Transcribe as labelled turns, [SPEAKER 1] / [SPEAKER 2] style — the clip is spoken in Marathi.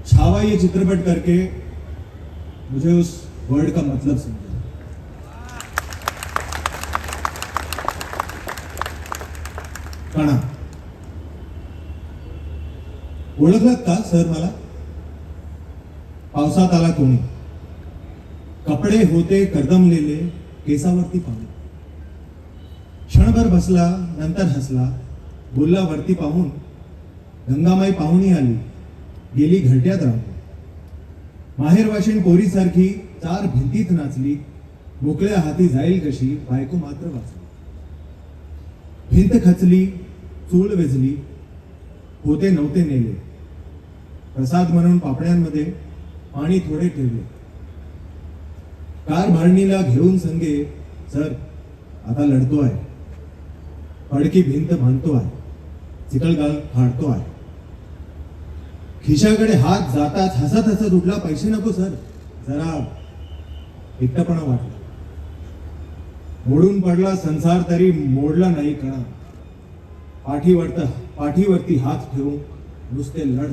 [SPEAKER 1] छावा ये चित्रपट करके मुझे उस वर्ड का मतलब समझा। कणा ओळखलात का सर मला? पावसात आला कोणी, कपडे होते कर्दमलेले, केसावरती पाणी, क्षणभर बसला, नंतर हसला, बोलला वरती पाहून, गंगामाई पाहुणी आली, गेली घरट्यात राहून, माहेरवाशीण पोरीसारखी चार भिंतीत नाचली, मोकळ्या हाती जाईल कशी, बायको मात्र वाचली. भिंत खचली, चूळ वेचली, होते नव्हते नेले, प्रसाद म्हणून पापण्यांमध्ये पाणी थोडे ठेवले. कार भरणीला घेऊन संगे, सर आता लढतोय, पडकी भिंत बांधतोय, चिखलगाल फाडतो आहे. खिशाकडे हात जाताच हसत हसत उठला, पैसे नको सर, जरा एकटपणा वाटला. मोडून पडला संसार तरी मोडला नाही कणा, पाठीवरती हात ठेवून नुसते लढ.